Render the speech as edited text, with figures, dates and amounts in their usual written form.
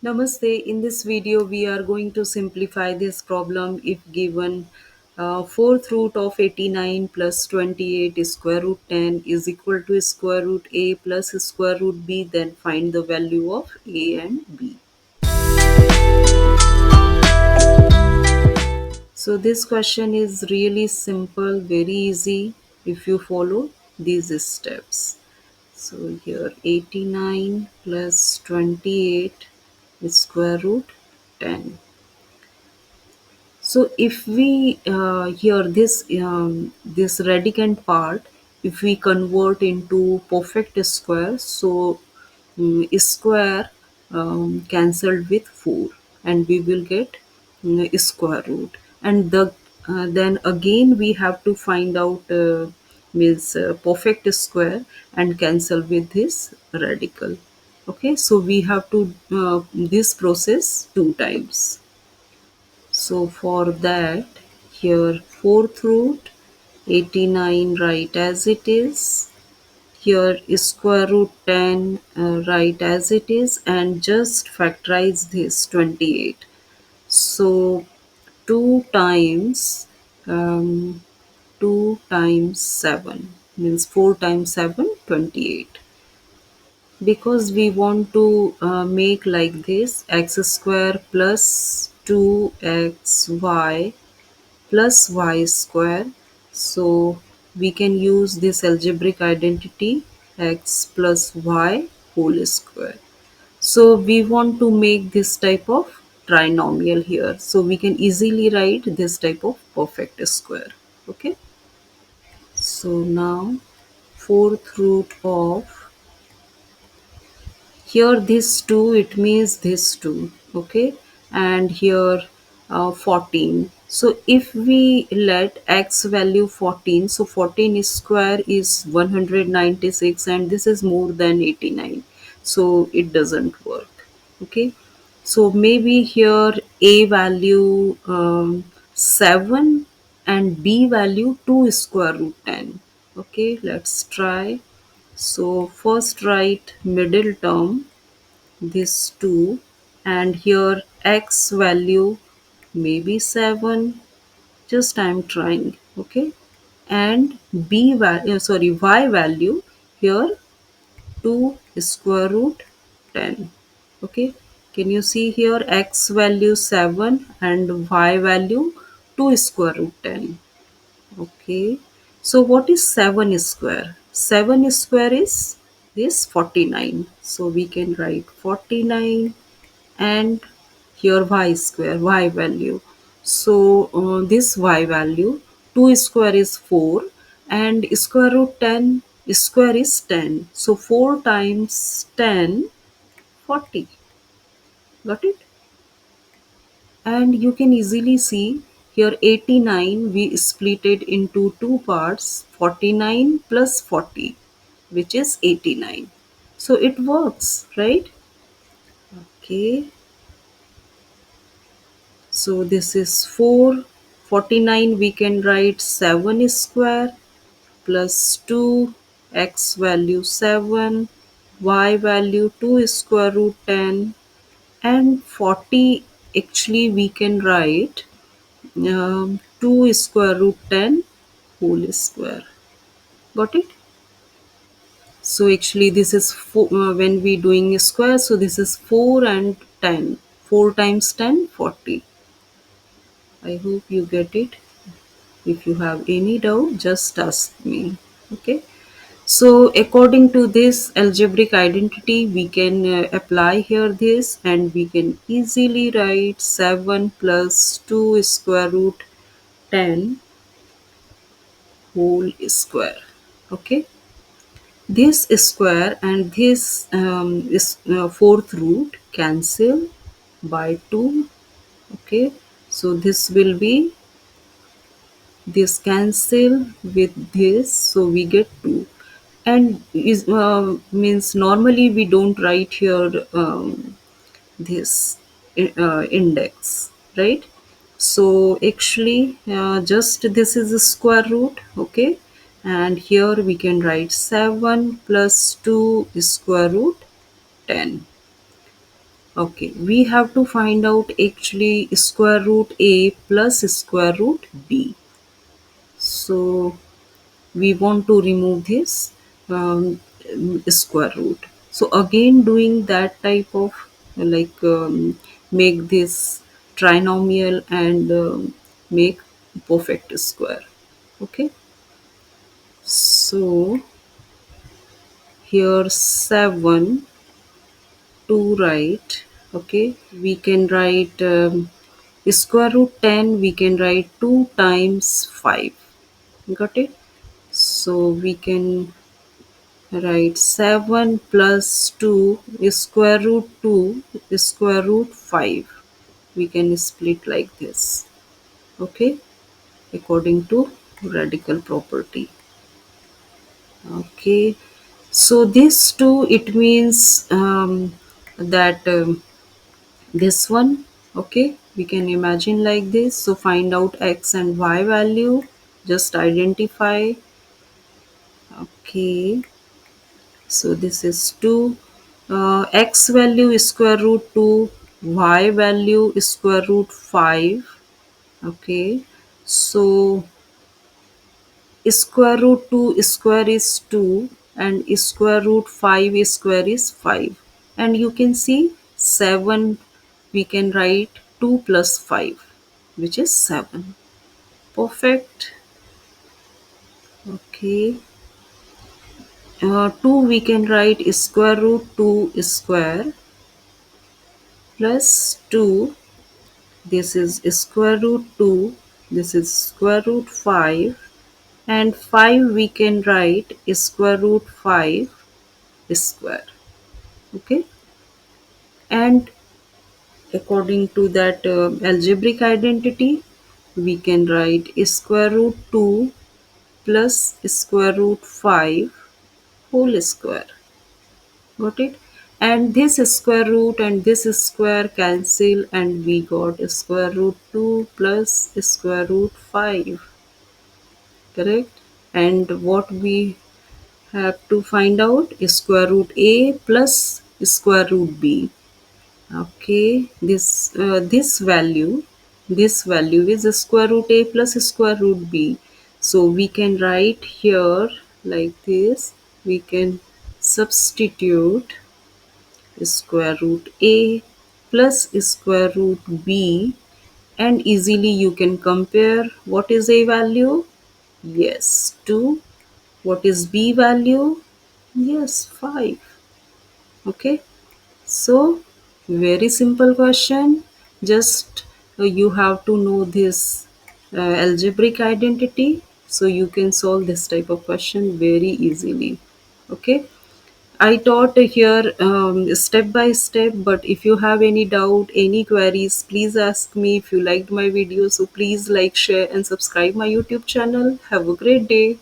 Namaste. In this video, we are going to simplify this problem if given fourth root of 89 plus 28 square root 10 is equal to square root a plus square root b, then find the value of a and b. So this question is really simple, very easy if you follow these steps. So here 89 plus 28 square root 10. So if we here this radicand part, if we convert into perfect square, so square cancelled with 4, and we will get square root. And then again we have to find out means perfect square and cancel with this radical. Okay, so we have to this process two times. So for that, here fourth root 89 write as it is. Here square root 10 write as it is, and just factorize this 28. So 2 times 2 times 7 means 4 times 7 28. Because we want to make like this x square plus 2xy plus y square. So we can use this algebraic identity x plus y whole square. So we want to make this type of trinomial here. So we can easily write this type of perfect square. Okay. So now fourth root of here this 2, it means this 2. Okay, and here 14. So if we let x value 14, so 14 square is 196, and this is more than 89, so it doesn't work. Okay, so maybe here a value 7 and b value 2 square root 10. Okay, let's try. So first write middle term, this 2, and here x value maybe 7, just I am trying. Okay, and b value, sorry, y value here 2 square root 10. Okay, can you see here x value 7 and y value 2 square root 10. Okay, so what is 7 square? 7 square is this 49. So we can write 49, and here y square, y value. So this y value 2 square is 4, and square root 10 square is 10. So 4 times 10, 40. Got it? And you can easily see here 89 we split it into two parts, 49 plus 40, which is 89. So it works, right? Okay, so this is 4. 49 we can write 7 square plus 2, x value 7, y value 2 square root 10, and 40 actually we can write 2 square root 10 whole square. Got it? So actually this is 4, when we doing a square, so this is 4 and 10. 4 times 10, 40. I hope you get it. If you have any doubt, just ask me. Okay. So according to this algebraic identity, we can apply here this, and we can easily write 7 plus 2 square root 10 whole square. Okay, this square and this is fourth root cancel by 2. Okay, so this will be this cancel with this, so we get 2. And is means normally we don't write here this index, right? So actually just this is a square root. Okay, and here we can write 7 plus 2 square root 10. Okay, we have to find out actually square root a plus square root b. So we want to remove this square root. So again doing that type of make this trinomial and make perfect square. Okay, so here 7 to write. Okay, we can write square root 10, we can write 2 times 5. Got it? So we can write 7 plus 2 is square root 2 is square root 5. We can split like this. Okay, according to radical property. Okay, so this two, it means that this one. Okay, we can imagine like this. So find out x and y value, just identify. Okay, so this is 2. X value is square root 2, y value is square root 5. Okay, so square root 2 square is 2 and square root 5 square is 5. And you can see 7, we can write 2 plus 5, which is 7. Perfect. Okay. 2 we can write square root 2 square plus 2. This is square root 2. This is square root 5. And 5 we can write square root 5 square. Okay. And according to that algebraic identity, we can write square root 2 plus square root 5 whole square. Got it? And this square root and this square cancel, and we got square root 2 plus square root 5. Correct? And what we have to find out is square root a plus square root b. Okay, this value is square root a plus square root b. So we can write here like this. We can substitute square root a plus square root b, and easily you can compare what is a value. Yes, 2. What is b value? Yes, 5. Okay, so very simple question. Just you have to know this algebraic identity, so you can solve this type of question very easily. Okay, I taught here step by step, but if you have any doubt, any queries, please ask me. If you liked my video, so please like, share and subscribe my YouTube channel. Have a great day.